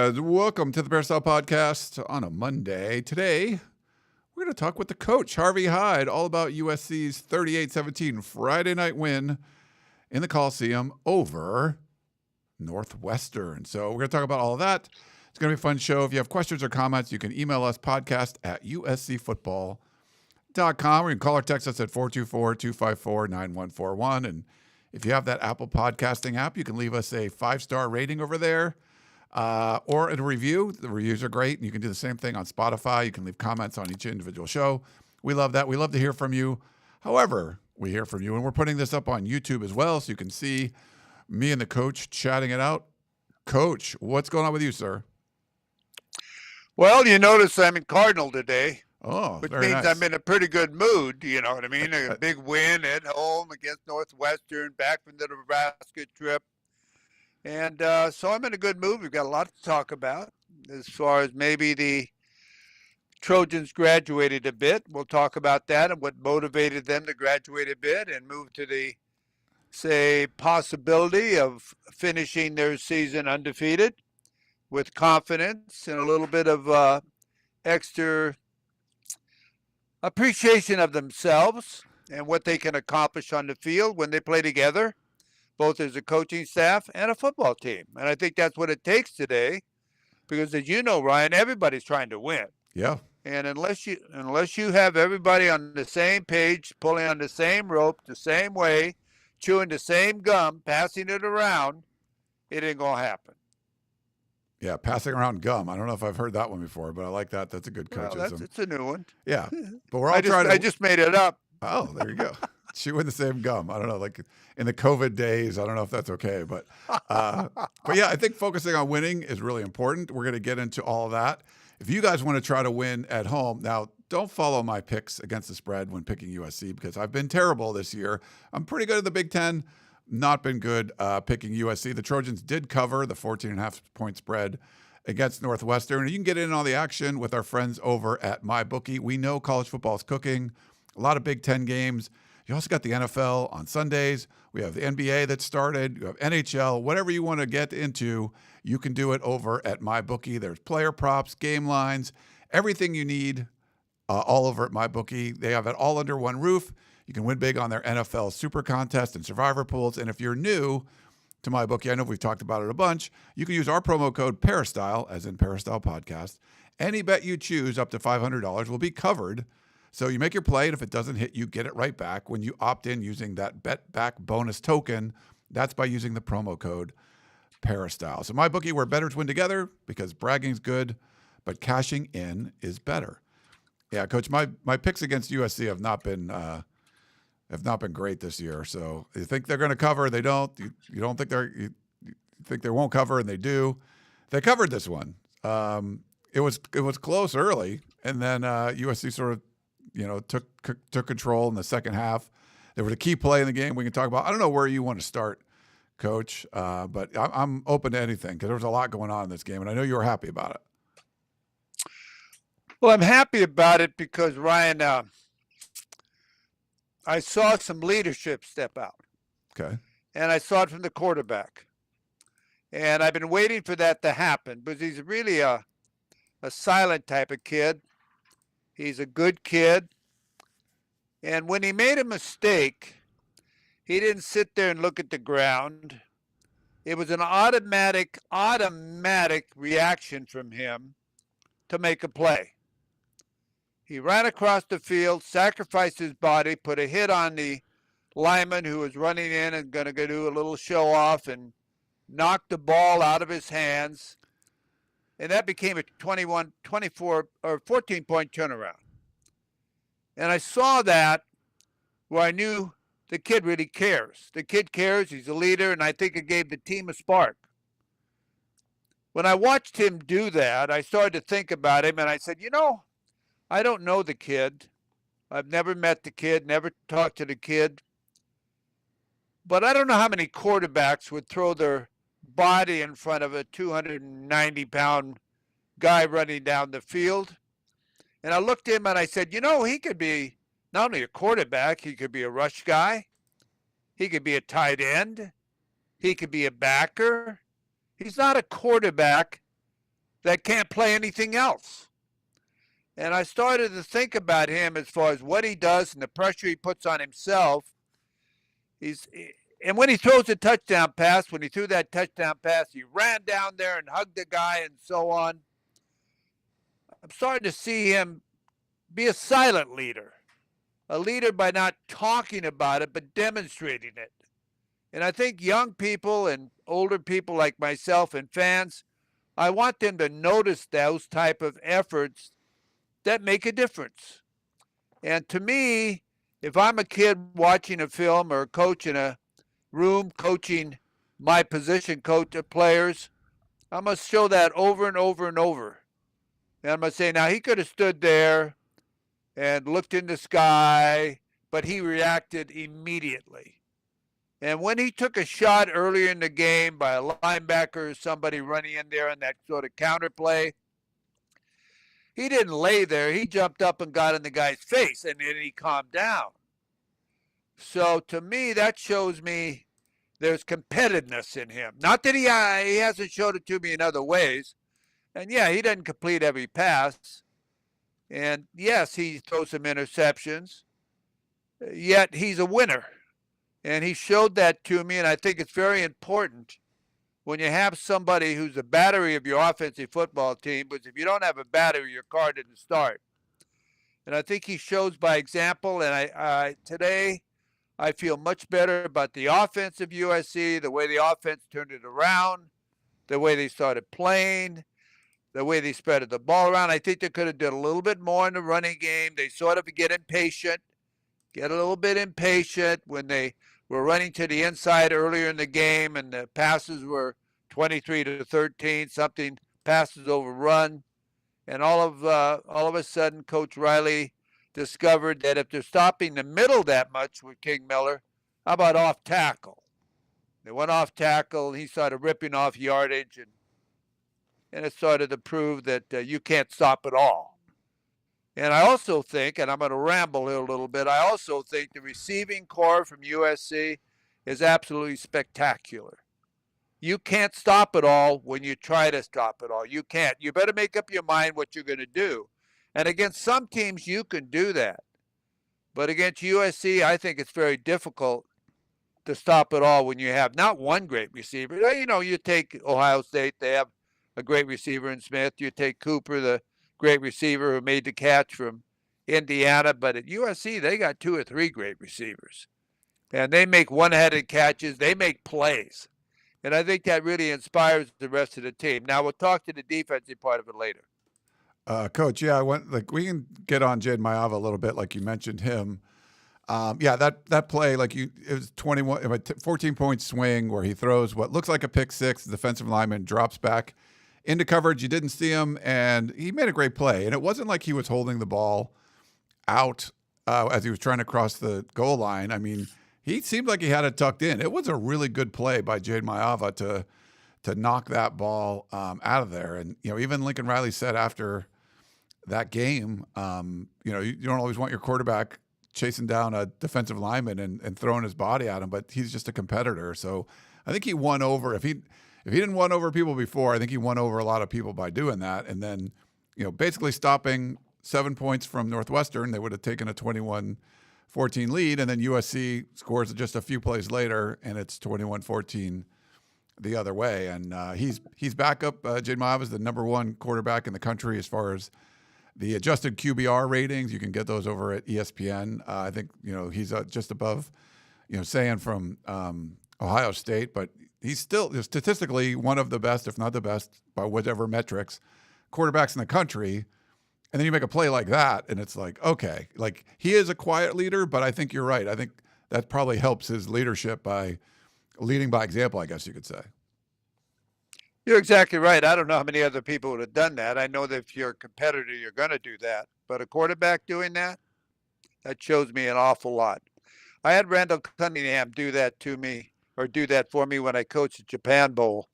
Welcome to the Peristyle Podcast on a Monday. Today, we're going to talk with the coach, Harvey Hyde, all about USC's 38-17 Friday night win in the Coliseum over Northwestern. So we're going to talk about all of that. It's going to be a fun show. If you have questions or comments, you can email us podcast@uscfootball.com, or you can call or text us at 424-254-9141. And if you have that Apple podcasting app, you can leave us a 5-star rating over there or a review. The reviews are great. And you can do the same thing on Spotify. You can leave comments on each individual show. We love that. We love to hear from you. However, we hear from you. And we're putting this up on YouTube as well, so you can see me and the coach chatting it out. Coach, what's going on with you, sir? Well, you notice I'm in Cardinal today. Oh, which very means nice. I'm in a pretty good mood, you know what I mean? A big win at home against Northwestern, back from the Nebraska trip. And so I'm in a good mood. We've got a lot to talk about as far as maybe the Trojans graduated a bit. We'll talk about that and what motivated them to graduate a bit and move to the, say, possibility of finishing their season undefeated with confidence and a little bit of extra appreciation of themselves and what they can accomplish on the field when they play together, both as a coaching staff and a football team. And I think that's what it takes today, because as you know, Ryan, everybody's trying to win. Yeah. And unless you have everybody on the same page, pulling on the same rope, the same way, chewing the same gum, passing it around, it ain't going to happen. Yeah, passing around gum. I don't know if I've heard that one before, but I like that. That's a good coaching. Well, it's a new one. Yeah, but we're all trying to. I just made it up. Oh, there you go. Chewing the same gum. I don't know, like in the COVID days, I don't know if that's okay, but yeah, I think focusing on winning is really important. We're going to get into all of that. If you guys want to try to win at home, now don't follow my picks against the spread when picking USC, because I've been terrible this year. I'm pretty good at the Big Ten. Not been good picking USC. The Trojans did cover the 14.5-point spread against Northwestern. You can get in on the action with our friends over at MyBookie. We know college football is cooking. A lot of Big Ten games. You also got the NFL on Sundays. We have the NBA that started. You have NHL. Whatever you want to get into, you can do it over at MyBookie. There's player props, game lines, everything you need all over at MyBookie. They have it all under one roof. You can win big on their NFL Super Contest and Survivor pools. And if you're new to MyBookie, I know we've talked about it a bunch, you can use our promo code Peristyle, as in Peristyle Podcast. Any bet you choose up to $500 will be covered. So you make your play, and if it doesn't hit, you get it right back when you opt in using that bet back bonus token. That's by using the promo code Peristyle. So MyBookie, where bettors win together, because bragging's good, but cashing in is better. Yeah, Coach, my picks against USC have not been great this year. So you think they're going to cover, they don't. You don't think you think they won't cover, and they do. They covered this one. It was close early, and then USC sort of took control in the second half. There was a key play in the game we can talk about. I don't know where you want to start, Coach, but I'm open to anything, because there was a lot going on in this game, and I know you were happy about it. Well, I'm happy about it because, Ryan, I saw some leadership step out. Okay. And I saw it from the quarterback. And I've been waiting for that to happen, because he's really a silent type of kid. He's a good kid. And when he made a mistake, he didn't sit there and look at the ground. It was an automatic reaction from him to make a play. He ran across the field, sacrificed his body, put a hit on the lineman who was running in and going to do a little show off, and knocked the ball out of his hands. And that became a 21, 24, or 14-point turnaround. And I saw that where I knew the kid really cares. The kid cares. He's a leader, and I think it gave the team a spark. When I watched him do that, I started to think about him, and I said, I don't know the kid. I've never met the kid, never talked to the kid. But I don't know how many quarterbacks would throw their body in front of a 290-pound guy running down the field. And I looked at him and I said, he could be not only a quarterback, he could be a rush guy. He could be a tight end. He could be a backer. He's not a quarterback that can't play anything else. And I started to think about him as far as what he does and the pressure he puts on himself. And when he throws a touchdown pass, when he threw that touchdown pass, he ran down there and hugged the guy and so on. I'm starting to see him be a silent leader, a leader by not talking about it, but demonstrating it. And I think young people and older people like myself and fans, I want them to notice those type of efforts that make a difference. And to me, if I'm a kid watching a film or a coach in a room coaching my position coach of players, I must show that over and over and over. And I'm going to say, now he could have stood there and looked in the sky, but he reacted immediately. And when he took a shot earlier in the game by a linebacker or somebody running in there on that sort of counter play, he didn't lay there. He jumped up and got in the guy's face, and then he calmed down. So to me, that shows me there's competitiveness in him. Not that he hasn't showed it to me in other ways. And yeah, he doesn't complete every pass. And yes, he throws some interceptions. Yet he's a winner. And he showed that to me, and I think it's very important when you have somebody who's the battery of your offensive football team, because if you don't have a battery, your car didn't start. And I think he shows by example, and today I feel much better about the offense of USC, the way the offense turned it around, the way they started playing, the way they spread the ball around. I think they could have done a little bit more in the running game. They sort of get a little bit impatient when they were running to the inside earlier in the game and the passes were 23-13, something passes overrun. And all of a sudden, Coach Riley discovered that if they're stopping the middle that much with King Miller, how about off tackle? They went off tackle, and he started ripping off yardage, and it started to prove that you can't stop it all. And I also think, and I'm going to ramble here a little bit, I also think the receiving core from USC is absolutely spectacular. You can't stop it all when you try to stop it all. You can't. You better make up your mind what you're going to do. And against some teams, you can do that. But against USC, I think it's very difficult to stop it all when you have not one great receiver. You know, you take Ohio State, they have a great receiver in Smith. You take Cooper, the great receiver who made the catch from Indiana. But at USC, they got 2 or 3 great receivers. And they make one-headed catches. They make plays. And I think that really inspires the rest of the team. Now, we'll talk to the defensive part of it later. Coach, yeah, we can get on Jayden Maiava a little bit, like you mentioned him. Yeah, that play, it was 14-point swing where he throws what looks like a pick six. The defensive lineman drops back into coverage. You didn't see him, and he made a great play. And it wasn't like he was holding the ball out as he was trying to cross the goal line. I mean, he seemed like he had it tucked in. It was a really good play by Jayden Maiava to knock that ball out of there. And, even Lincoln Riley said after that game, you don't always want your quarterback chasing down a defensive lineman and throwing his body at him, but he's just a competitor. So I think he won over. If he didn't won over people before, I think he won over a lot of people by doing that. And then, basically stopping 7 points from Northwestern, they would have taken a 21-14 lead, and then USC scores just a few plays later, and it's 21-14 the other way. And he's back up. Jayden Maiava is the number 1 quarterback in the country as far as the adjusted QBR ratings. You can get those over at ESPN. I think, he's just above, Sayan from Ohio State, but he's still statistically one of the best, if not the best, by whatever metrics, quarterbacks in the country. And then you make a play like that, and it's like, okay, like he is a quiet leader, but I think you're right. I think that probably helps his leadership by leading by example, I guess you could say. You're exactly right. I don't know how many other people would have done that. I know that if you're a competitor, you're going to do that. But a quarterback doing that shows me an awful lot. I had Randall Cunningham do that for me when I coached the Japan Bowl.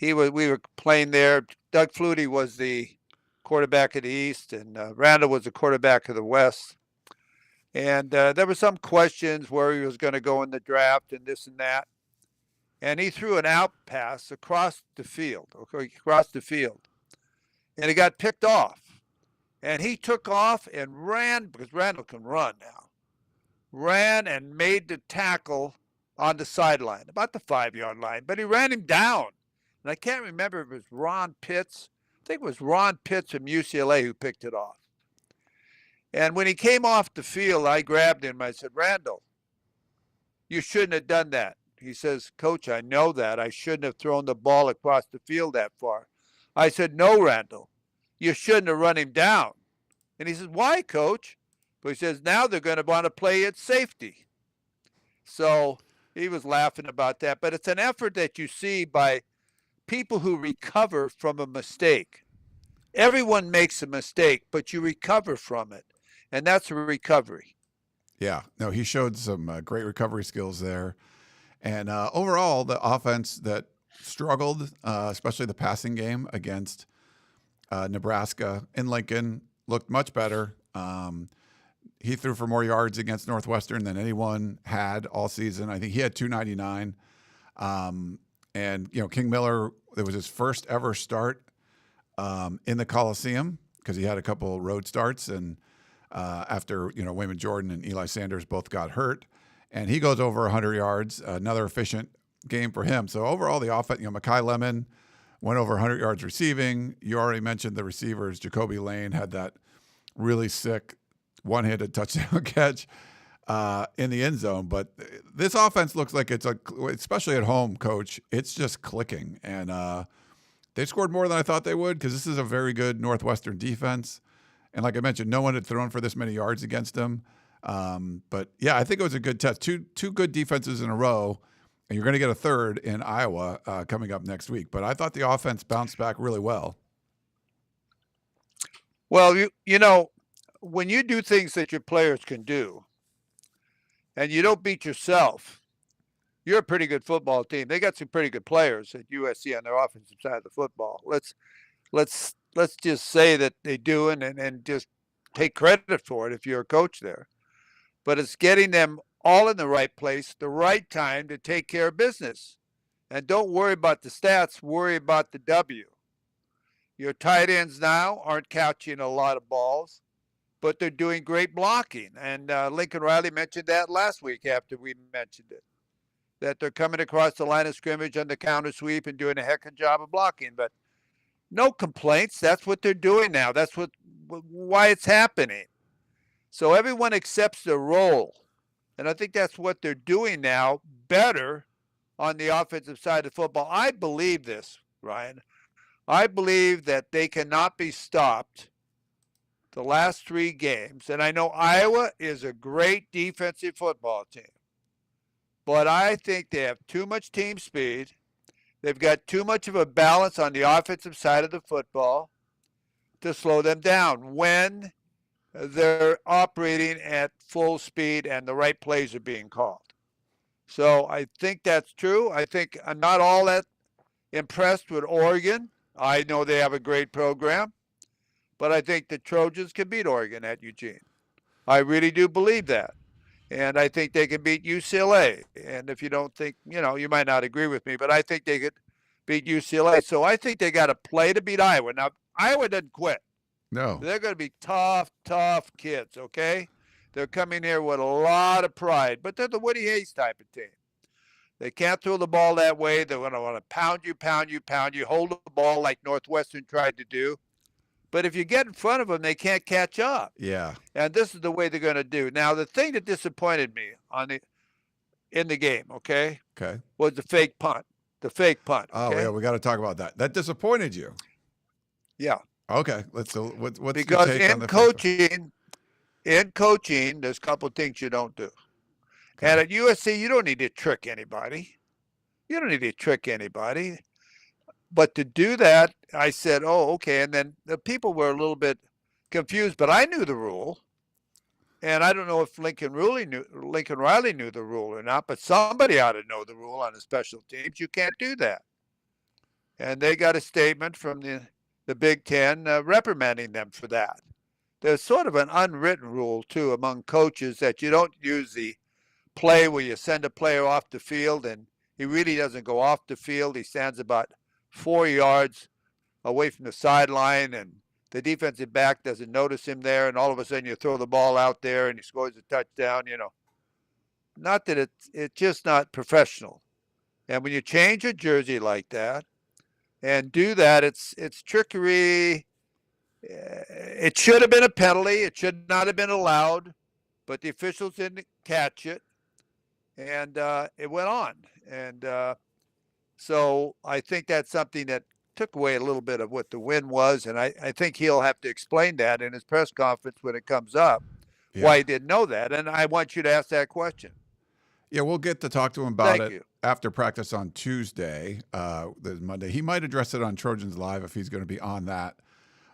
We were playing there. Doug Flutie was the quarterback of the East, and Randall was the quarterback of the West. And there were some questions where he was going to go in the draft and this and that. And he threw an out pass across the field. and he got picked off. And he took off and ran, because Randall can run now, ran and made the tackle on the sideline, about the 5-yard line. But he ran him down. And I can't remember if it was Ron Pitts. I think it was Ron Pitts from UCLA who picked it off. And when he came off the field, I grabbed him. I said, Randall, you shouldn't have done that. He says, Coach, I know that. I shouldn't have thrown the ball across the field that far. I said, no, Randall, you shouldn't have run him down. And he says, why, Coach? But he says, now they're going to want to play at safety. So he was laughing about that. But it's an effort that you see by people who recover from a mistake. Everyone makes a mistake, but you recover from it. And that's a recovery. Yeah. No, he showed some great recovery skills there. And overall, the offense that struggled, especially the passing game against Nebraska in Lincoln, looked much better. He threw for more yards against Northwestern than anyone had all season. I think he had 299. And, King Miller, it was his first ever start in the Coliseum because he had a couple road starts. And after, Wayman Jordan and Eli Sanders both got hurt. And he goes over 100 yards, another efficient game for him. So overall, the offense, Makai Lemon went over 100 yards receiving. You already mentioned the receivers. Jacoby Lane had that really sick one-handed touchdown catch in the end zone. But this offense looks like especially at home, Coach, it's just clicking. And they scored more than I thought they would because this is a very good Northwestern defense. And like I mentioned, no one had thrown for this many yards against them. But yeah, I think it was a good test. Two good defenses in a row, and you're going to get a third in Iowa coming up next week. But I thought the offense bounced back really well. Well, when you do things that your players can do, and you don't beat yourself, you're a pretty good football team. They got some pretty good players at USC on their offensive side of the football. Let's just say that they do and just take credit for it if you're a coach there. But it's getting them all in the right place, the right time to take care of business. And don't worry about the stats, worry about the W. Your tight ends now aren't catching a lot of balls, but they're doing great blocking. And Lincoln Riley mentioned that last week after we mentioned it, that they're coming across the line of scrimmage on the counter sweep and doing a heck of a job of blocking. But no complaints. That's what they're doing now. That's why it's happening. So everyone accepts their role. And I think that's what they're doing now better on the offensive side of football. I believe this, Ryan. I believe that they cannot be stopped the last 3 games. And I know Iowa is a great defensive football team. But I think they have too much team speed. They've got too much of a balance on the offensive side of the football to slow them down when they're operating at full speed and the right plays are being called. So I think that's true. I think I'm not all that impressed with Oregon. I know they have a great program, but I think the Trojans can beat Oregon at Eugene. I really do believe that. And I think they can beat UCLA. And if you don't think, you might not agree with me, but I think they could beat UCLA. So I think they got to play to beat Iowa. Now, Iowa doesn't quit. No. They're going to be tough kids, okay? They're coming here with a lot of pride, but they're the Woody Hayes type of team. They can't throw the ball that way. They're going to want to pound you, hold the ball like Northwestern tried to do. But if you get in front of them, they can't catch up. Yeah. And this is the way they're going to do. Now, the thing that disappointed me in the game, okay, was the fake punt. The fake punt. Oh, okay? yeah, we got to talk about that. That disappointed you. Yeah. Okay. What's because your take on the in coaching, there's a couple of things you don't do. Okay. And at USC, you don't need to trick anybody. But to do that, I said, oh, okay. And then the people were a little bit confused, but I knew the rule. And I don't know if Lincoln Riley knew the rule or not, but somebody ought to know the rule on the special teams. You can't do that. And they got a statement from the Big Ten reprimanding them for that. There's sort of an unwritten rule, too, among coaches that you don't use the play where you send a player off the field and he really doesn't go off the field. He stands about 4 yards away from the sideline, and the defensive back doesn't notice him there, and all of a sudden you throw the ball out there and he scores a touchdown. Not that it's just not professional. And when you change a jersey like that and do that, it's trickery. It should have been a penalty. It should not have been allowed, but the officials didn't catch it, and it went on. And so I think that's something that took away a little bit of what the win was, and I think he'll have to explain that in his press conference when it comes up, why he didn't know that. And I want you to ask that question. Yeah, we'll get to talk to him about it after practice on Tuesday, Monday. He might address it on Trojans Live if he's going to be on that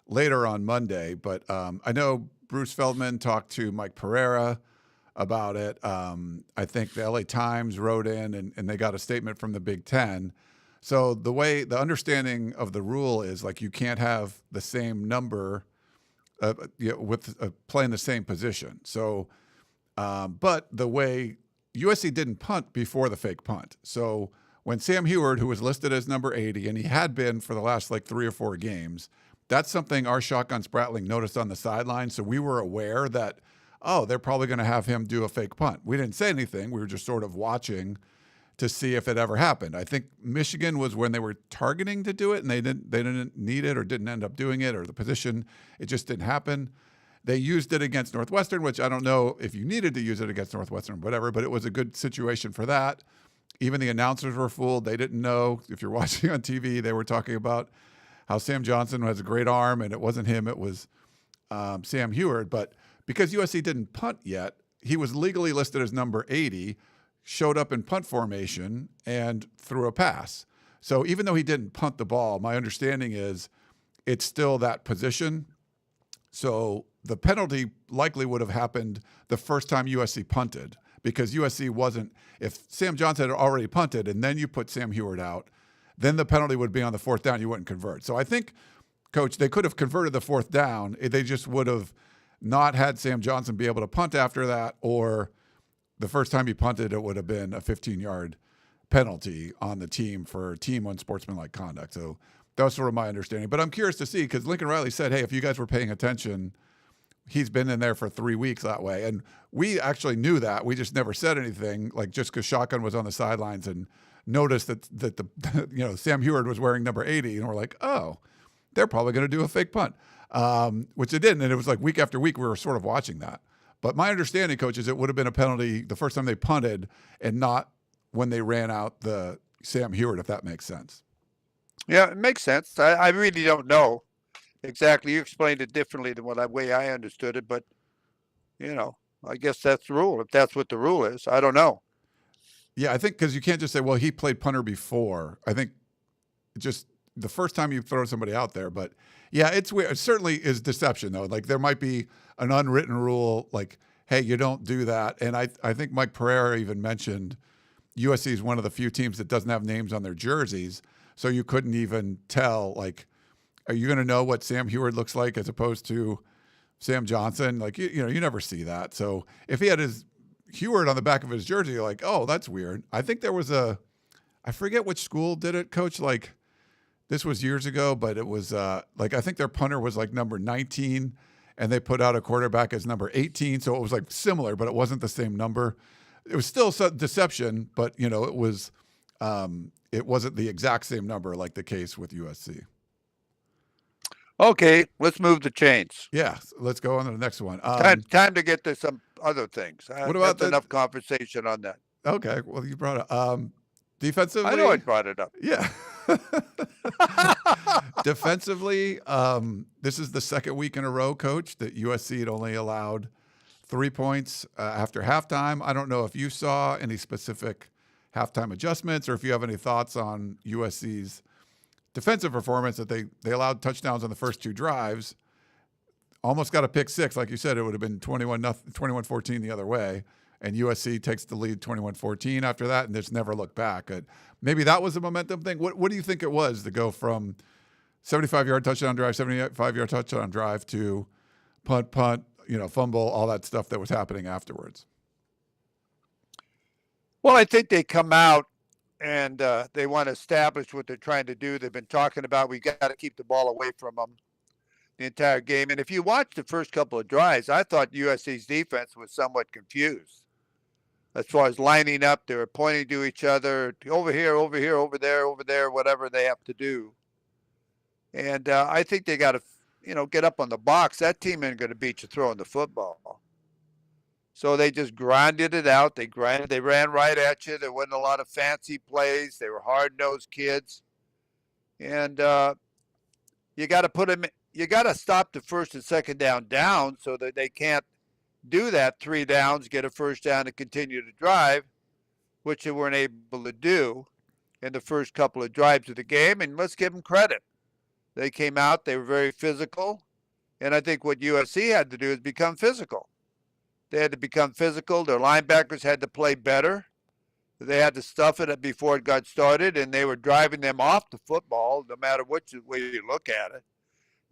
later on Monday. But I know Bruce Feldman talked to Mike Pereira about it. I think the LA Times wrote in and they got a statement from the Big Ten. So the understanding of the rule is like you can't have the same number with playing the same position. So, but the way USC didn't punt before the fake punt. So when Sam Heward, who was listed as number 80, and he had been for the last like 3 or 4 games, that's something our shotgun Spratling noticed on the sideline. So we were aware that, oh, they're probably going to have him do a fake punt. We didn't say anything. We were just sort of watching to see if it ever happened. I think Michigan was when they were targeting to do it, and they didn't need it or didn't end up doing it, or the position, it just didn't happen. They used it against Northwestern, which I don't know if you needed to use it against Northwestern, whatever, but it was a good situation for that. Even the announcers were fooled. They didn't know. If you're watching on TV, they were talking about how Sam Johnson has a great arm, and it wasn't him, it was Sam Heward. But because USC didn't punt yet, he was legally listed as number 80, showed up in punt formation, and threw a pass. So even though he didn't punt the ball, my understanding is it's still that position. So the penalty likely would have happened the first time USC punted, because USC wasn't, if Sam Johnson had already punted and then you put Sam Heward out, then the penalty would be on the 4th down, you wouldn't convert. So I think, Coach, they could have converted the 4th down. They just would have not had Sam Johnson be able to punt after that, or the first time he punted, it would have been a 15-yard penalty on the team for team unsportsmanlike conduct. So that was sort of my understanding. But I'm curious to see, because Lincoln Riley said, hey, if you guys were paying attention, he's been in there for 3 weeks that way. And we actually knew that. We just never said anything, like just because Shotgun was on the sidelines and noticed that the Sam Heward was wearing number 80, and we're like, oh, they're probably going to do a fake punt, which they didn't. And it was like week after week we were sort of watching that. But my understanding, Coach, is it would have been a penalty the first time they punted and not when they ran out the Sam Heward, if that makes sense. Yeah, it makes sense. I really don't know exactly. You explained it differently than the way I understood it, but, I guess that's the rule. If that's what the rule is, I don't know. Yeah, I think because you can't just say, well, he played punter before. I think just the first time you throw somebody out there. But, yeah, it's weird. It certainly is deception, though. Like there might be an unwritten rule like, hey, you don't do that. And I think Mike Pereira even mentioned USC is one of the few teams that doesn't have names on their jerseys. So you couldn't even tell, like, are you going to know what Sam Heward looks like as opposed to Sam Johnson? Like, you never see that. So if he had his Heward on the back of his jersey, you're like, oh, that's weird. I think there was I forget which school did it, Coach. Like, this was years ago, but it was I think their punter was like number 19, and they put out a quarterback as number 18. So it was like similar, but it wasn't the same number. It was still deception, but it was. It wasn't the exact same number like the case with USC. Okay, let's move the chains. Yeah, let's go on to the next one. Time to get to some other things. What about enough conversation on that? Okay, well, you brought it. Defensively, I know I brought it up. Yeah. Defensively, this is the second week in a row, Coach, that USC had only allowed 3 points after halftime. I don't know if you saw any specific halftime adjustments or if you have any thoughts on USC's defensive performance, that they allowed touchdowns on the first 2 drives, almost got a pick 6. Like you said, it would have been 21-14 the other way. And USC takes the lead 21-14 after that, and just never looked back. Maybe that was a momentum thing. What do you think it was to go from 75-yard touchdown drive, 75-yard touchdown drive to punt, fumble, all that stuff that was happening afterwards? Well, I think they come out and they want to establish what they're trying to do. They've been talking about we got to keep the ball away from them the entire game. And if you watch the first couple of drives, I thought USC's defense was somewhat confused as far as lining up. They were pointing to each other, over here, over here, over there, whatever they have to do. And I think they got to, get up on the box. That team ain't going to beat you throwing the football. So they just grinded it out. They ran right at you. There wasn't a lot of fancy plays. They were hard-nosed kids. And you got to put them. You got to stop the first and second down so that they can't do that 3 downs, get a first down, and continue to drive, which they weren't able to do in the first couple of drives of the game. And let's give them credit. They came out. They were very physical. And I think what USC had to do is become physical. They had to become physical. Their linebackers had to play better. They had to stuff it before it got started, and they were driving them off the football, no matter which way you look at it.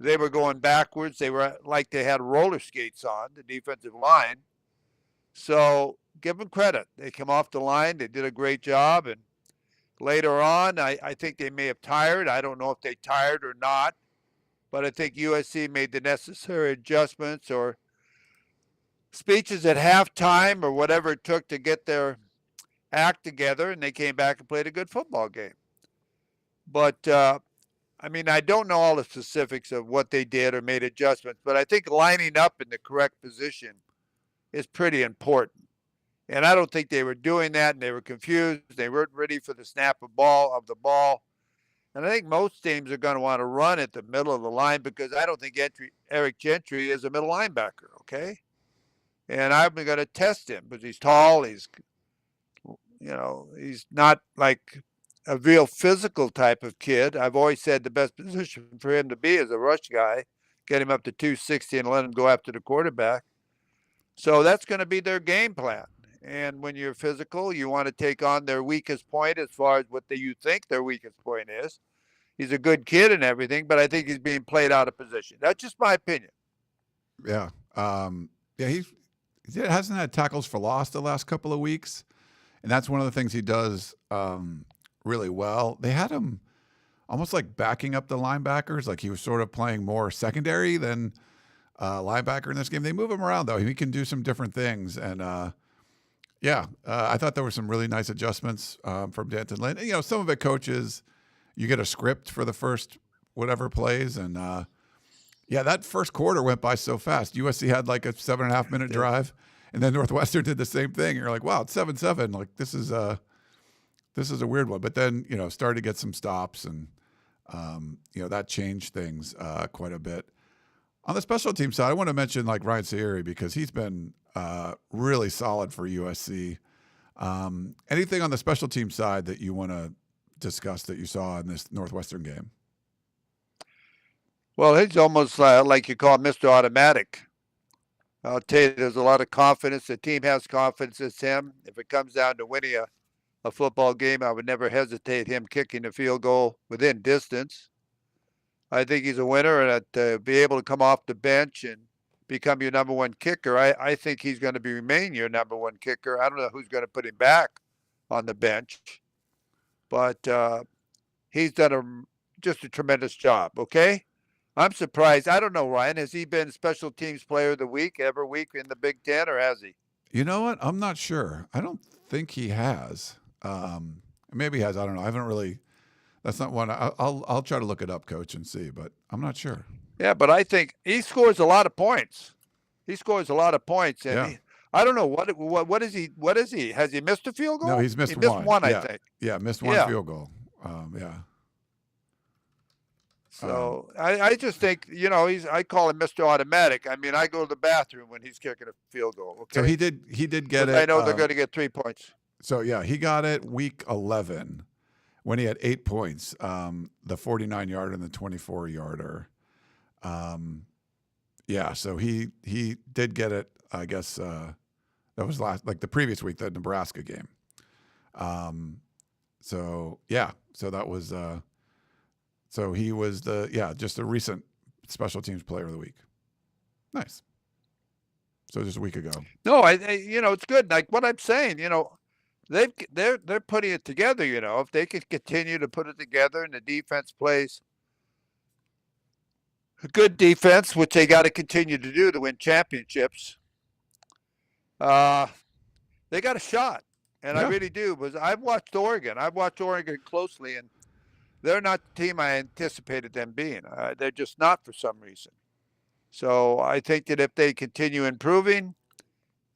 They were going backwards. They were like they had roller skates on, the defensive line. So give them credit. They come off the line. They did a great job. And later on, I think they may have tired. I don't know if they tired or not. But I think USC made the necessary adjustments or speeches at halftime or whatever it took to get their act together, and they came back and played a good football game. But, I don't know all the specifics of what they did or made adjustments, but I think lining up in the correct position is pretty important. And I don't think they were doing that, and they were confused. They weren't ready for the snap of the ball. And I think most teams are going to want to run at the middle of the line because I don't think Eric Gentry is a middle linebacker, okay? And I'm going to test him because he's tall. He's not like a real physical type of kid. I've always said the best position for him to be is a rush guy, get him up to 260 and let him go after the quarterback. So that's going to be their game plan. And when you're physical, you want to take on their weakest point as far as what you think their weakest point is. He's a good kid and everything, but I think he's being played out of position. That's just my opinion. Yeah. He hasn't had tackles for loss the last couple of weeks. And that's one of the things he does really well. They had him almost like backing up the linebackers. Like he was sort of playing more secondary than linebacker in this game. They move him around, though. He can do some different things. And, I thought there were some really nice adjustments from D'Anton Lynn. Some of it coaches, you get a script for the first whatever plays. And, that first quarter went by so fast. USC had like a 7.5 minute drive. And then Northwestern did the same thing. And you're like, wow, it's 7-7. Like this is a weird one. But then, started to get some stops and, that changed things quite a bit. On the special team side, I want to mention like Ryan Sayuri because he's been really solid for USC. Anything on the special team side that you want to discuss that you saw in this Northwestern game? Well, he's almost like you call Mr. Automatic. I'll tell you, there's a lot of confidence. The team has confidence in him. If it comes down to winning a football game, I would never hesitate him kicking the field goal within distance. I think he's a winner, and to be able to come off the bench and become your number one kicker, I think he's going to remain your number one kicker. I don't know who's going to put him back on the bench, but he's done just a tremendous job, okay? I'm surprised. I don't know, Ryan. Has he been Special Teams Player of the Week every week in the Big Ten, or has he? You know what? I'm not sure. I don't think he has. Maybe he has. I don't know. I haven't really. That's not one. I'll try to look it up, Coach, and see. But I'm not sure. Yeah, but I think he scores a lot of points. And I don't know what is he? What is he? Has he missed a field goal? No, he's missed one. I think. Yeah, missed one field goal. So I just think, I call him Mr. Automatic. I go to the bathroom when he's kicking a field goal. Okay. So he did get it. I know they're going to get 3 points. So he got it week 11 when he had 8 points, the 49-yarder and the 24-yarder. So he did get it. I guess that was the previous week, the Nebraska game. So that was. So he was just a recent Special Teams Player of the Week. Nice. So just a week ago. No, it's good. Like what I'm saying, they're putting it together. If they can continue to put it together and the defense plays a good defense, which they got to continue to do to win championships, they got a shot. And I Yeah. really do, because I've watched Oregon. I've watched Oregon closely, and they're not the team I anticipated them being. They're just not for some reason. So I think that if they continue improving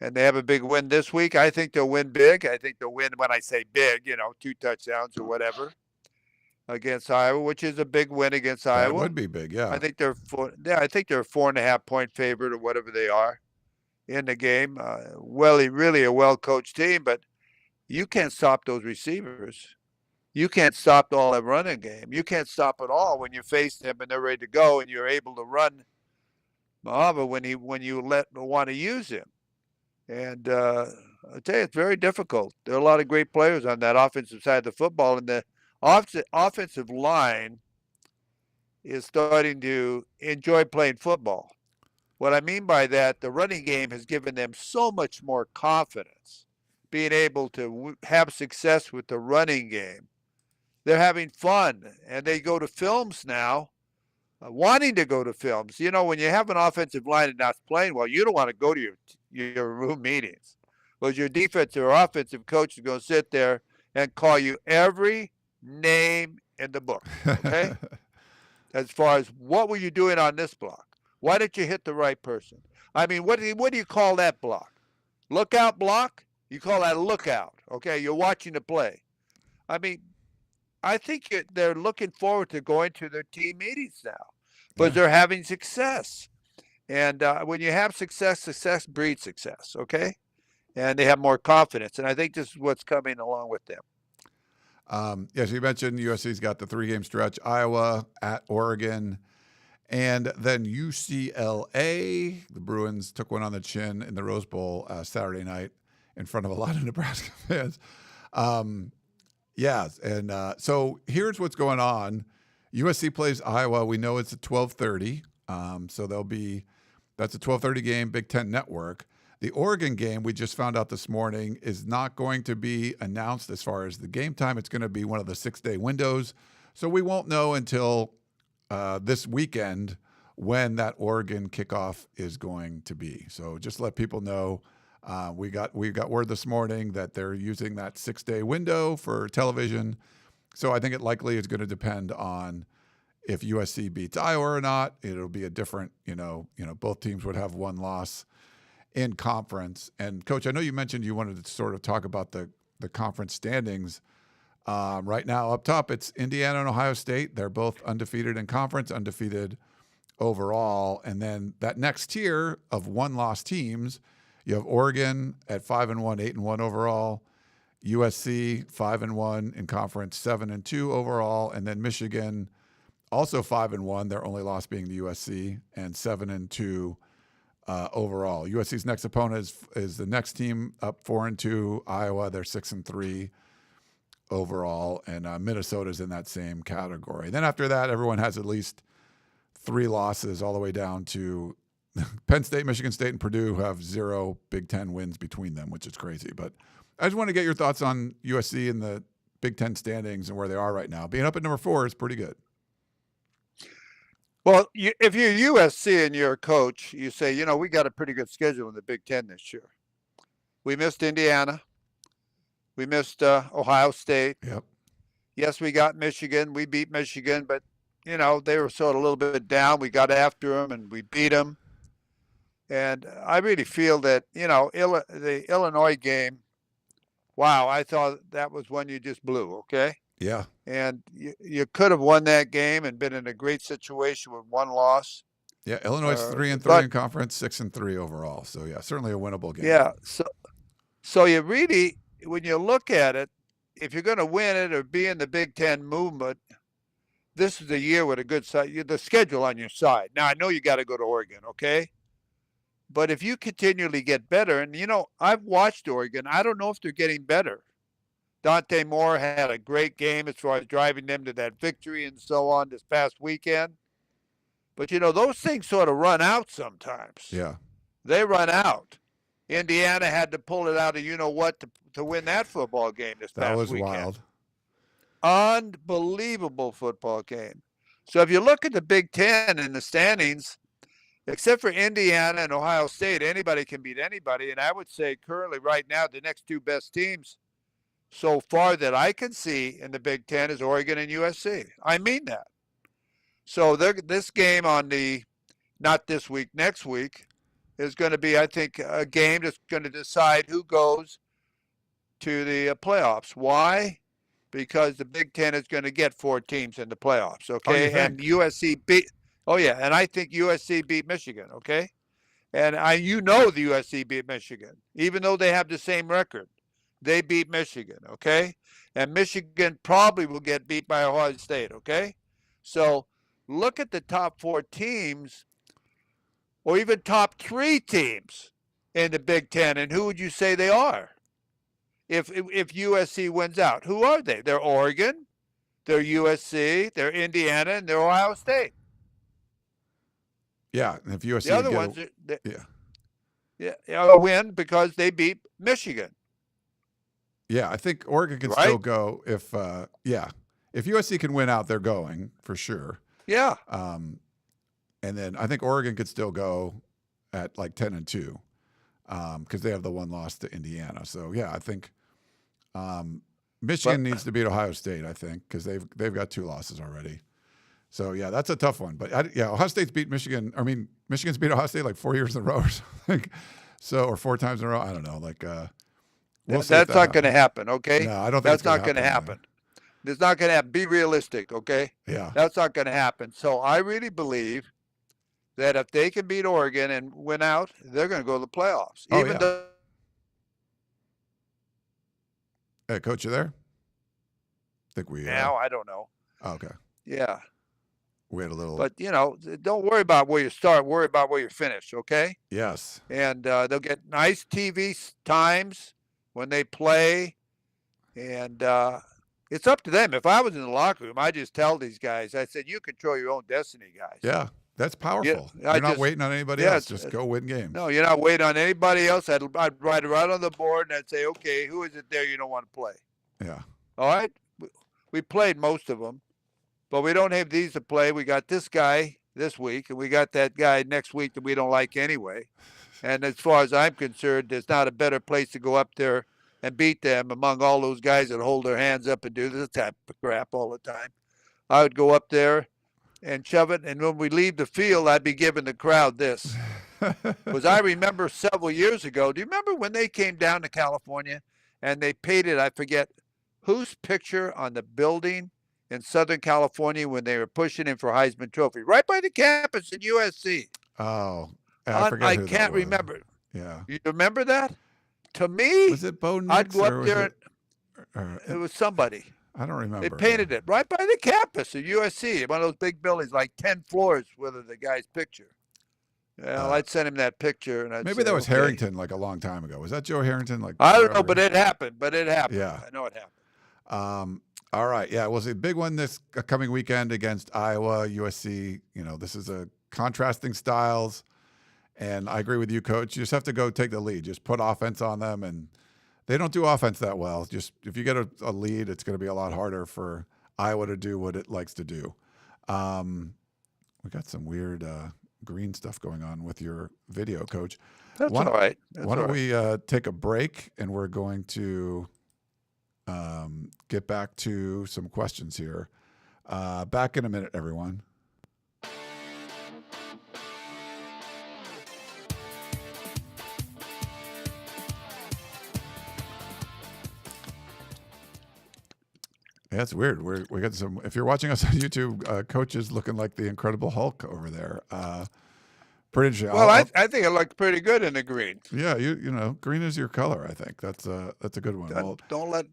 and they have a big win this week, I think they'll win big. I think they'll win, when I say big, 2 touchdowns or whatever against Iowa, which is a big win against Iowa. That would be big, yeah. I think they're I think they're a 4.5-point favorite or whatever they are in the game. Really a well-coached team, but you can't stop those receivers. You can't stop all that running game. You can't stop it all when you face them and they're ready to go and you're able to run Maiava when you want to use him. And I tell you, it's very difficult. There are a lot of great players on that offensive side of the football, and the offensive line is starting to enjoy playing football. What I mean by that, the running game has given them so much more confidence, being able to have success with the running game. They're having fun, and they go to films now, wanting to go to films. When you have an offensive line and not playing well, you don't want to go to your room meetings. Because your defensive or offensive coach is going to sit there and call you every name in the book, okay? As far as what were you doing on this block? Why didn't you hit the right person? I mean, what do you call that block? Lookout block? You call that a lookout, okay? You're watching the play. I mean, I think they're looking forward to going to their team meetings now because they're having success. And when you have success, success breeds success, okay? And they have more confidence. And I think this is what's coming along with them. Yes, you mentioned USC's got the 3-game stretch, Iowa, at Oregon, and then UCLA. The Bruins took one on the chin in the Rose Bowl Saturday night in front of a lot of Nebraska fans. So here's what's going on. USC plays Iowa. We know it's at 12:30, so that's a 12:30 game, Big Ten Network. The Oregon game, we just found out this morning, is not going to be announced as far as the game time. It's going to be one of the 6-day windows. So we won't know until this weekend when that Oregon kickoff is going to be. So just let people know. We got word this morning that they're using that 6-day window for television. So I think it likely is going to depend on if USC beats Iowa or not. It'll be a different, both teams would have one loss in conference. And Coach, I know you mentioned you wanted to sort of talk about the conference standings. Right now up top, it's Indiana and Ohio State. They're both undefeated in conference, undefeated overall. And then that next tier of one-loss teams, you have Oregon at 5-1, 8-1 overall, USC 5-1 in conference, 7-2 overall, and then Michigan also 5-1, their only loss being the USC, and 7-2 overall. USC's next opponent is the next team up 4-2, Iowa. They're 6-3 overall, and Minnesota's in that same category. Then after that, everyone has at least 3 losses, all the way down to Penn State, Michigan State, and Purdue have 0 Big Ten wins between them, which is crazy. But I just want to get your thoughts on USC and the Big Ten standings and where they are right now. Being up at number 4 is pretty good. Well, if you're USC and you're a coach, you say, we got a pretty good schedule in the Big Ten this year. We missed Indiana. We missed Ohio State. Yep. Yes, we got Michigan. We beat Michigan, but, they were sort of a little bit down. We got after them, and we beat them. And I really feel that, the Illinois game, wow, I thought that was one you just blew, okay? Yeah. And you could have won that game and been in a great situation with one loss. Yeah, Illinois is 3-3 in conference, 6-3 overall. So, yeah, certainly a winnable game. Yeah, so you really, when you look at it, if you're going to win it or be in the Big Ten movement, this is a year with a good side, the schedule on your side. Now, I know you got to go to Oregon, okay? But if you continually get better, and, I've watched Oregon. I don't know if they're getting better. Dante Moore had a great game as far as driving them to that victory and so on this past weekend. But, those things sort of run out sometimes. Yeah. They run out. Indiana had to pull it out of you-know-what to win that football game this That past was weekend. wild. Unbelievable football game. So if you look at the Big Ten in the standings, except for Indiana and Ohio State, anybody can beat anybody. And I would say currently right now, the next two best teams so far that I can see in the Big Ten is Oregon and USC. I mean that. So this game on not this week, next week, is going to be, I think, a game that's going to decide who goes to the playoffs. Why? Because the Big Ten is going to get 4 teams in the playoffs, okay? And USC and I think USC beat Michigan, okay? And the USC beat Michigan, even though they have the same record. They beat Michigan, okay? And Michigan probably will get beat by Ohio State, okay? So look at the top 4 teams or even top 3 teams in the Big Ten, and who would you say they are? If USC wins out, who are they? They're Oregon, they're USC, they're Indiana, and they're Ohio State. Yeah, and if USC the other ones, win because they beat Michigan. Yeah, I think Oregon can still go if USC can win out, they're going for sure. Yeah. And then I think Oregon could still go at like 10-2 because they have the one loss to Indiana. So yeah, I think Michigan needs to beat Ohio State. I think because they've got 2 losses already. So yeah, that's a tough one. But Ohio State's beat Michigan. I mean, Michigan's beat Ohio State like 4 years in a row or something. Or 4 times in a row. I don't know. Like that's not going to happen. Okay. No, I don't think that's not going to happen. It's not going to happen. Be realistic. Okay. Yeah. That's not going to happen. So I really believe that if they can beat Oregon and win out, they're going to go to the playoffs. Hey, Coach, you there? I think we. Now I don't know. Oh, okay. Yeah. We had a little. But don't worry about where you start. Worry about where you finish. Okay. Yes. And they'll get nice TV times when they play, and it's up to them. If I was in the locker room, I just tell these guys. I said, "You control your own destiny, guys." Yeah. That's powerful. You're not waiting on anybody else. Just go win games. No, you're not waiting on anybody else. I'd write it right on the board, and I'd say, okay, who is it there you don't want to play? Yeah. All right? We played most of them, but we don't have these to play. We got this guy this week, and we got that guy next week that we don't like anyway. And as far as I'm concerned, there's not a better place to go up there and beat them among all those guys that hold their hands up and do this type of crap all the time. I would go up there and shove it, and when we leave the field, I'd be giving the crowd this. Because I remember several years ago, do you remember when they came down to California and they painted, I forget whose picture on the building in Southern California when they were pushing in for Heisman Trophy, right by the campus at USC. Oh, I can't remember. Yeah. You remember that? To me, was it Bo Nix, I'd go up there it was somebody. I don't remember. They painted it right by the campus at USC, one of those big buildings, like 10 floors with the guy's picture. Well, I'd send him that picture. And maybe that was Harrington like a long time ago. Was that Joe Harrington? Like I don't know, but it happened. Yeah. I know it happened. All right. Yeah, it was a big one this coming weekend against Iowa, USC. This is a contrasting styles. And I agree with you, Coach. You just have to go take the lead. Just put offense on them, and they don't do offense that well. Just if you get a lead, it's going to be a lot harder for Iowa to do what it likes to do. We got some weird green stuff going on with your video, Coach. That's all right. Why don't we take a break, and we're going to get back to some questions here. Back in a minute, everyone. Yeah, it's weird. We got some. If you're watching us on YouTube, Coach is looking like the Incredible Hulk over there. Pretty interesting. Well, I think it looked pretty good in the green. Yeah, you know, green is your color. I think that's a good one.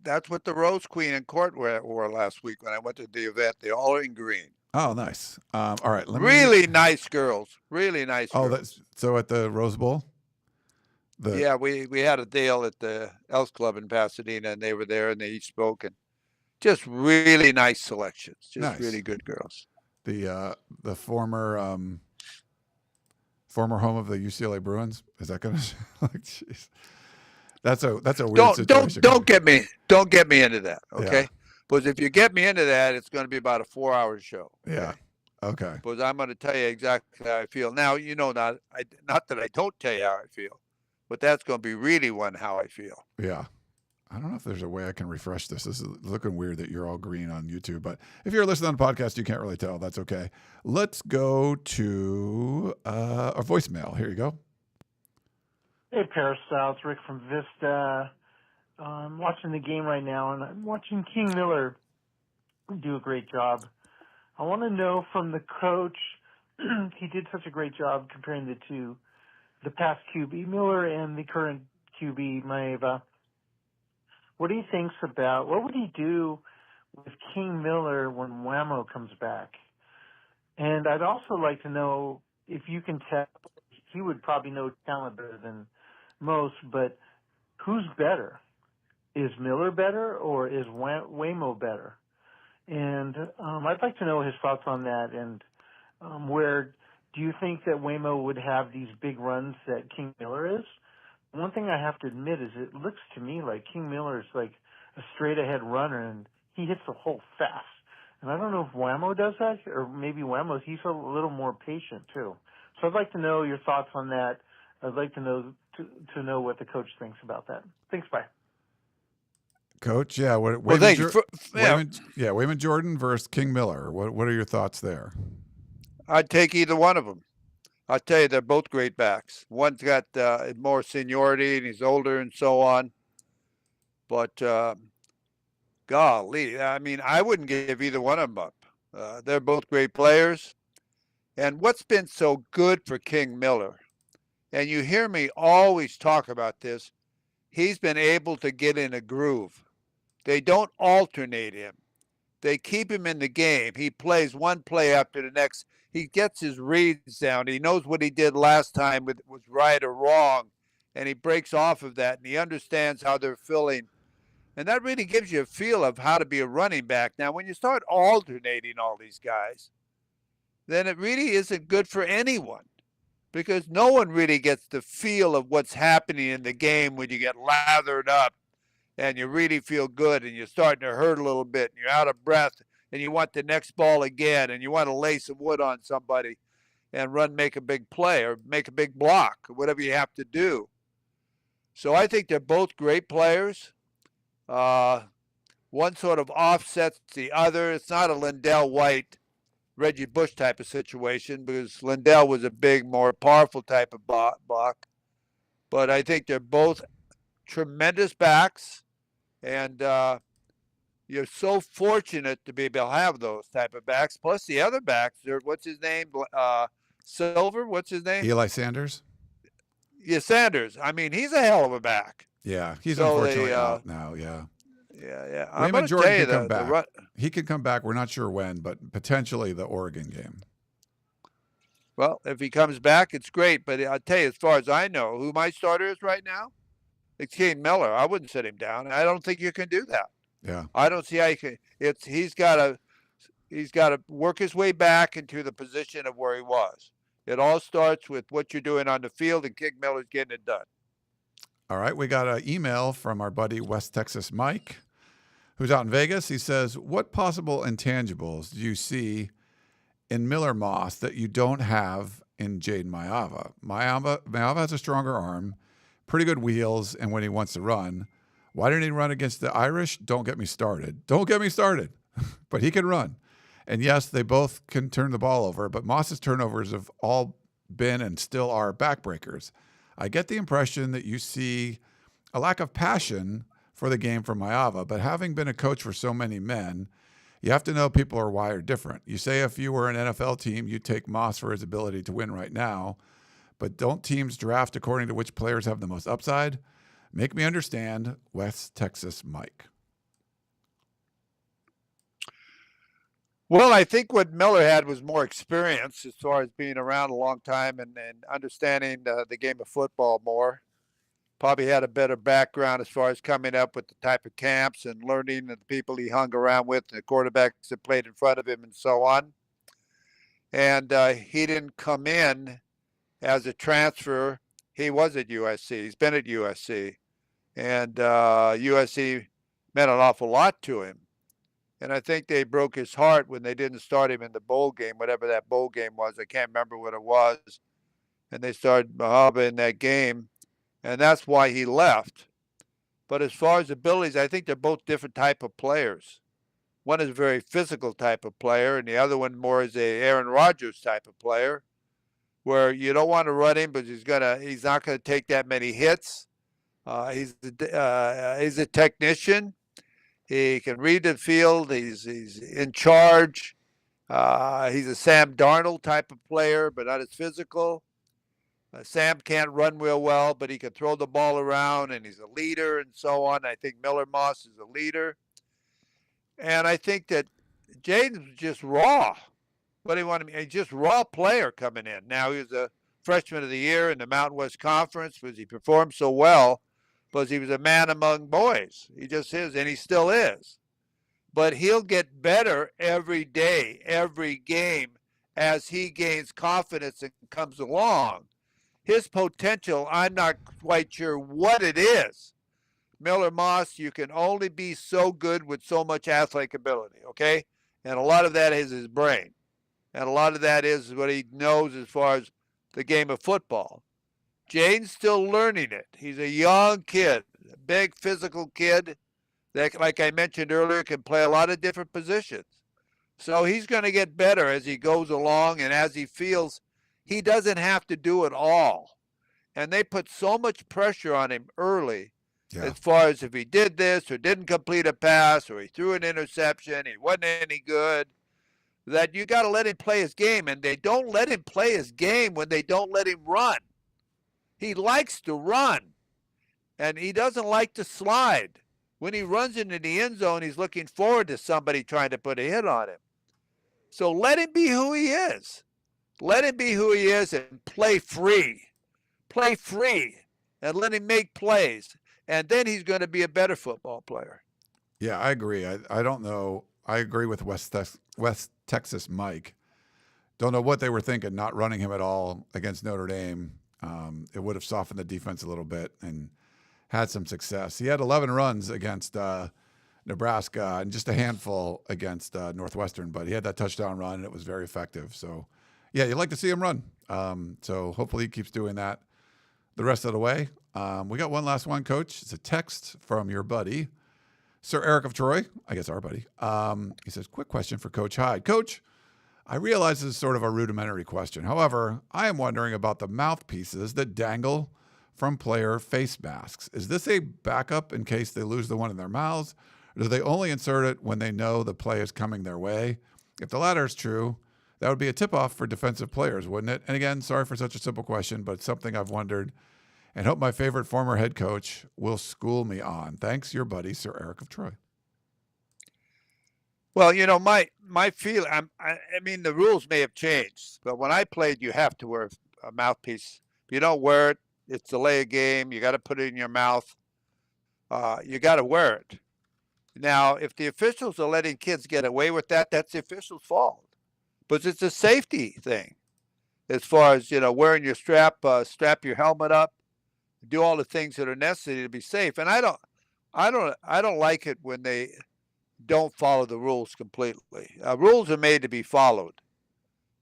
That's what the Rose Queen and Court wore last week when I went to the event. They all in green. Oh, nice. All right, really nice girls. Really nice. Oh, girls. So at the Rose Bowl. Yeah, we had a deal at the Elks Club in Pasadena, and they were there, and they each spoke, and just really nice selections. Just nice. Really good girls. The former former home of the UCLA Bruins. Is that going to like? Geez. That's a weird situation. Don't get me into that. Okay. Yeah. Because if you get me into that, it's going to be about a 4-hour show. Okay? Yeah. Okay. Because I'm going to tell you exactly how I feel. Now, not that I don't tell you how I feel, but that's going to be really how I feel. Yeah. I don't know if there's a way I can refresh this. This is looking weird that you're all green on YouTube, but if you're listening on the podcast, you can't really tell. That's okay. Let's go to a voicemail. Here you go. Hey, Peristyle. It's Rick from Vista. I'm watching the game right now, and I'm watching King Miller do a great job. I want to know from the coach, he did such a great job comparing the two, the past QB Miller and the current QB Maiava. What do you think about, what would he do with King Miller when Whammo comes back? And I'd also like to know if you can tell, he would probably know talent better than most, but who's better? Is Miller better or is Whammo better? And I'd like to know his thoughts on that. And where do you think that Whammo would have these big runs that King Miller is? One thing I have to admit is it looks to me like King Miller is like a straight-ahead runner, and he hits the hole fast. And I don't know if Whammo does that, or maybe he's a little more patient too. So I'd like to know your thoughts on that. I'd like to know what the coach thinks about that. Thanks, bye. Coach, yeah. Wayman Jordan versus King Miller. What are your thoughts there? I'd take either one of them. I'll tell you, they're both great backs. One's got more seniority and he's older and so on. But golly, I mean, I wouldn't give either one of them up. They're both great players. And what's been so good for King Miller, and you hear me always talk about this, he's been able to get in a groove. They don't alternate him. They keep him in the game. He plays one play after the next. He gets his reads down. He knows what he did last time was right or wrong, and he breaks off of that, and he understands how they're feeling. And that really gives you a feel of how to be a running back. Now, when you start alternating all these guys, then it really isn't good for anyone because no one really gets the feel of what's happening in the game when you get lathered up and you really feel good and you're starting to hurt a little bit and you're out of breath and you want the next ball again and you want to lay some wood on somebody and make a big play or make a big block or whatever you have to do. So I think they're both great players. One sort of offsets the other. It's not a Lindell White, Reggie Bush type of situation because Lindell was a big, more powerful type of block. But I think they're both tremendous backs, and you're so fortunate to be able to have those type of backs. Plus the other backs, what's his name? Silver, what's his name? Eli Sanders? Yeah, Sanders. I mean, he's a hell of a back. Yeah, he's unfortunately out now, yeah. Yeah. Wayman Jordan can come back. He could come back. We're not sure when, but potentially the Oregon game. Well, if he comes back, it's great. But I'll tell you, as far as I know, who my starter is right now, it's King Miller. I wouldn't sit him down. I don't think you can do that. Yeah. I don't see how you can. He's got to work his way back into the position of where he was. It all starts with what you're doing on the field, and King Miller's getting it done. All right, we got an email from our buddy West Texas Mike, who's out in Vegas. He says, what possible intangibles do you see in Miller Moss that you don't have in Jayden Maiava? Maiava has a stronger arm, pretty good wheels, and when he wants to run. Why didn't he run against the Irish? Don't get me started. Don't get me started. But he can run. And yes, they both can turn the ball over, but Moss's turnovers have all been and still are backbreakers. I get the impression that you see a lack of passion for the game from Maiava, but having been a coach for so many men, you have to know people are wired different. You say if you were an NFL team, you'd take Moss for his ability to win right now, but don't teams draft according to which players have the most upside? Make me understand, West Texas Mike. Well, I think what Miller had was more experience as far as being around a long time and understanding the game of football more. Probably had a better background as far as coming up with the type of camps and learning the people he hung around with, and the quarterbacks that played in front of him and so on. And he didn't come in as a transfer. He was at USC. He's been at USC. And USC meant an awful lot to him. And I think they broke his heart when they didn't start him in the bowl game, whatever that bowl game was. I can't remember what it was. And they started Maiava in that game. And that's why he left. But as far as abilities, I think they're both different type of players. One is a very physical type of player, and the other one more is a Aaron Rodgers type of player, where you don't want to run him, but he's not gonna take that many hits. He's a technician. He can read the field. He's in charge. He's a Sam Darnold type of player, but not as physical. Sam can't run real well, but he can throw the ball around, and he's a leader and so on. I think Miller Moss is a leader. And I think that Jayden's just raw. What do you want to mean? He's just raw player coming in. Now, he was a freshman of the year in the Mountain West Conference because he performed so well, because he was a man among boys. He just is, and he still is. But he'll get better every day, every game, as he gains confidence and comes along. His potential, I'm not quite sure what it is. Miller Moss, you can only be so good with so much athletic ability, okay? And a lot of that is his brain. And a lot of that is what he knows as far as the game of football. Jayden's still learning it. He's a young kid, a big physical kid that, like I mentioned earlier, can play a lot of different positions. So he's going to get better as he goes along and as he feels he doesn't have to do it all. And they put so much pressure on him early. Yeah. As far as if he did this or didn't complete a pass or he threw an interception, he wasn't any good, that you got to let him play his game. And they don't let him play his game when they don't let him run. He likes to run, and he doesn't like to slide. When he runs into the end zone, he's looking forward to somebody trying to put a hit on him. So let him be who he is. Let him be who he is and play free. Play free and let him make plays. And then he's going to be a better football player. Yeah, I agree. I don't know. I agree with West Texas Mike. Don't know what they were thinking, not running him at all against Notre Dame. It would have softened the defense a little bit and had some success. He had 11 runs against Nebraska and just a handful against Northwestern, but he had that touchdown run, and it was very effective. So, yeah, you'd like to see him run. So hopefully he keeps doing that the rest of the way. We got one last one, Coach. It's a text from your buddy, Sir Eric of Troy. I guess our buddy. He says, quick question for Coach Hyde. Coach, I realize this is sort of a rudimentary question. However, I am wondering about the mouthpieces that dangle from player face masks. Is this a backup in case they lose the one in their mouths? Or do they only insert it when they know the play is coming their way? If the latter is true, that would be a tip-off for defensive players, wouldn't it? And again, sorry for such a simple question, but it's something I've wondered and hope my favorite former head coach will school me on. Thanks, your buddy, Sir Eric of Troy. Well, you know, my feel. I mean, the rules may have changed, but when I played, you have to wear a mouthpiece. If you don't wear it, it's delay a game. You got to put it in your mouth. You got to wear it. Now, if the officials are letting kids get away with that, that's the officials' fault. But it's a safety thing, as far as, you know, wearing your strap your helmet up, do all the things that are necessary to be safe. And I don't like it when they don't follow the rules completely. Rules are made to be followed.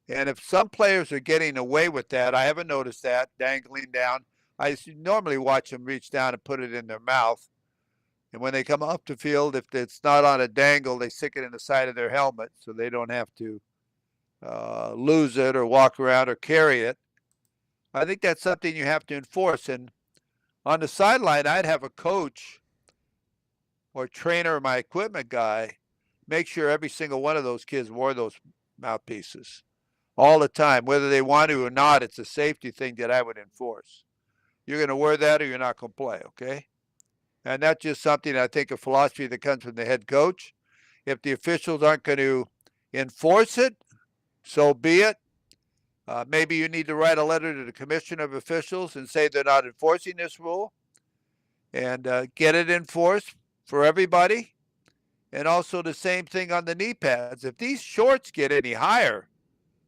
And if some players are getting away with that, I haven't noticed that, dangling down. I normally watch them reach down and put it in their mouth. And when they come up the field, if it's not on a dangle, they stick it in the side of their helmet so they don't have to lose it or walk around or carry it. I think that's something you have to enforce. And on the sideline, I'd have a coach or trainer or my equipment guy make sure every single one of those kids wore those mouthpieces all the time. Whether they want to or not, it's a safety thing that I would enforce. You're going to wear that or you're not going to play, okay? And that's just something, I think, a philosophy that comes from the head coach. If the officials aren't going to enforce it, so be it. Maybe you need to write a letter to the commissioner of officials and say they're not enforcing this rule and get it enforced for everybody. And also the same thing on the knee pads. If these shorts get any higher,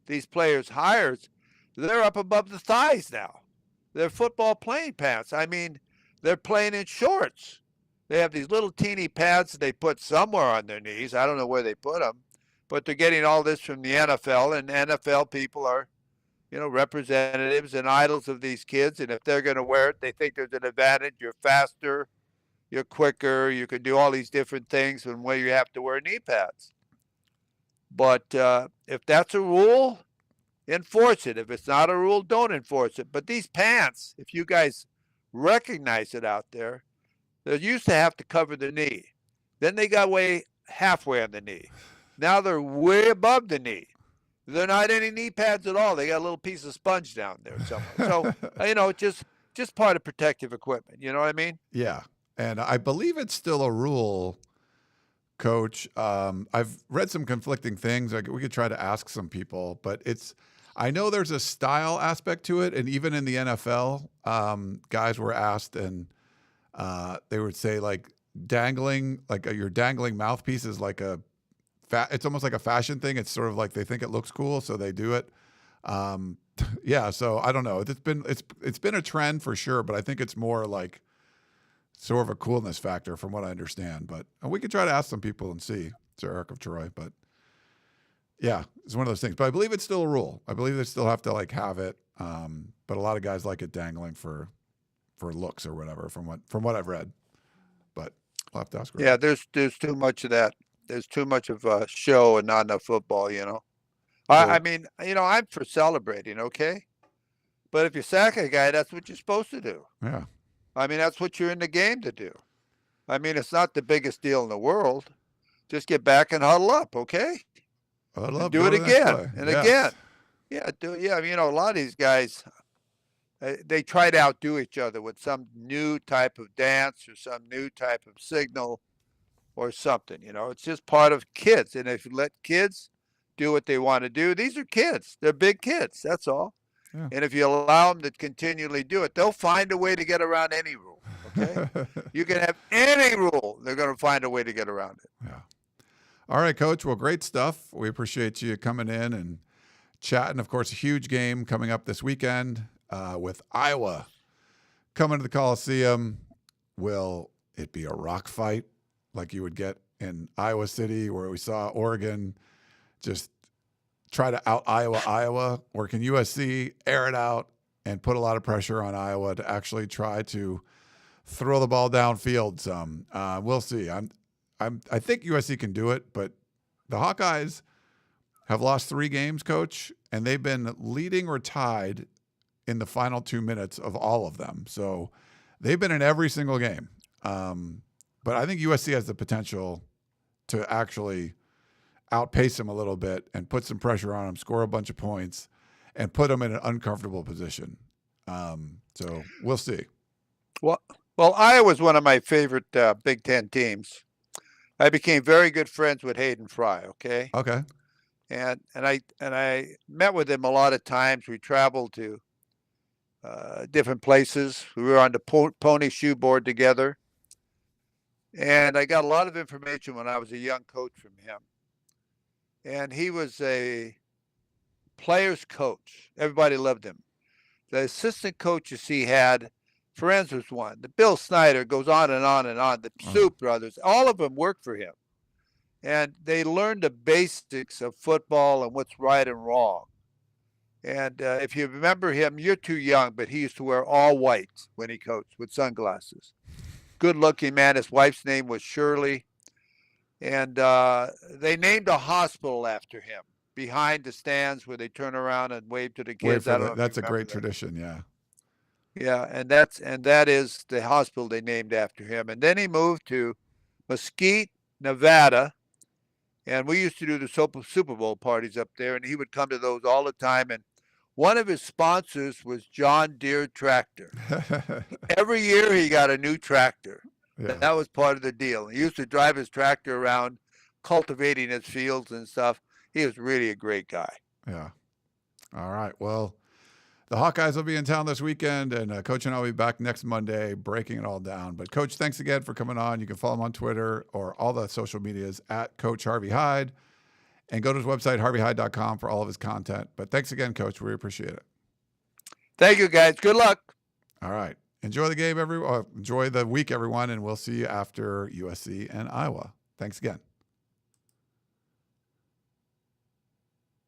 these players' hires, they're up above the thighs now. They're football playing pants. I mean, they're playing in shorts. They have these little teeny pads that they put somewhere on their knees. I don't know where they put them, but they're getting all this from the NFL, and NFL people are, representatives and idols of these kids. And if they're going to wear it, they think there's an advantage. You're faster, you're quicker, you can do all these different things and where you have to wear knee pads. But if that's a rule, enforce it. If it's not a rule, don't enforce it. But these pants, if you guys recognize it out there, they used to have to cover the knee. Then they got way halfway on the knee. Now they're way above the knee. They're not any knee pads at all. They got a little piece of sponge down there somewhere. So, just part of protective equipment. You know what I mean? Yeah. And I believe it's still a rule, Coach. I've read some conflicting things. We could try to ask some people, but I know there's a style aspect to it. And even in the NFL, guys were asked and they would say like dangling, like your dangling mouthpiece is like it's almost like a fashion thing. It's sort of like they think it looks cool, so they do it. Yeah. So I don't know. It's been a trend for sure, but I think it's more like sort of a coolness factor from what I understand. But we could try to ask some people and see, Sir Eric of Troy. But yeah, it's one of those things. But I believe it's still a rule. I believe they still have to like have it. But a lot of guys like it dangling for looks or whatever from what I've read. But I'll have to ask. Yeah, there's too much of that. There's too much of a show and not enough football, I mean, I'm for celebrating, okay? But if you sack a guy, that's what you're supposed to do. Yeah. I mean, that's what you're in the game to do. I mean, it's not the biggest deal in the world. Just get back and huddle up, okay? Do it again and again. Yeah, I mean, a lot of these guys, they try to outdo each other with some new type of dance or some new type of signal or something. It's just part of kids. And if you let kids do what they want to do, these are kids. They're big kids. That's all. Yeah. And if you allow them to continually do it, they'll find a way to get around any rule. Okay? You can have any rule. They're going to find a way to get around it. Yeah. All right, Coach. Well, great stuff. We appreciate you coming in and chatting. Of course, a huge game coming up this weekend with Iowa coming to the Coliseum. Will it be a rock fight like you would get in Iowa City where we saw Oregon just try to out Iowa, or can USC air it out and put a lot of pressure on Iowa to actually try to throw the ball downfield some? We'll see. I think USC can do it, but the Hawkeyes have lost 3 games, Coach, and they've been leading or tied in the final 2 minutes of all of them. So they've been in every single game. But I think USC has the potential to actually outpace them a little bit and put some pressure on them, score a bunch of points, and put them in an uncomfortable position. So we'll see. Well, Iowa's one of my favorite Big Ten teams. I became very good friends with Hayden Fry. Okay. Okay. And I met with him a lot of times. We traveled to different places. We were on the pony shoe board together. And I got a lot of information when I was a young coach from him. And he was a player's coach. Everybody loved him. The assistant coaches he had, Ferenz was one. The Bill Snyder goes on and on and on. The Soup brothers, all of them worked for him. And they learned the basics of football and what's right and wrong. And if you remember him, you're too young, but he used to wear all white when he coached with sunglasses. Good-looking man. His wife's name was Shirley. And they named a hospital after him behind the stands where they turn around and wave to the kids. That's a great tradition, yeah. Yeah, and that is the hospital they named after him. And then he moved to Mesquite, Nevada, and we used to do the Super Bowl parties up there, and he would come to those all the time. And one of his sponsors was John Deere Tractor. Every year he got a new tractor. Yeah. That was part of the deal. He used to drive his tractor around cultivating his fields and stuff. He was really a great guy. Yeah. All right. Well, the Hawkeyes will be in town this weekend, and Coach and I will be back next Monday breaking it all down. But, Coach, thanks again for coming on. You can follow him on Twitter or all the social medias at Coach Harvey Hyde, and go to his website, harveyhyde.com, for all of his content. But thanks again, Coach. We appreciate it. Thank you, guys. Good luck. All right. Enjoy the game, everyone. Enjoy the week, everyone, and we'll see you after USC and Iowa. Thanks again.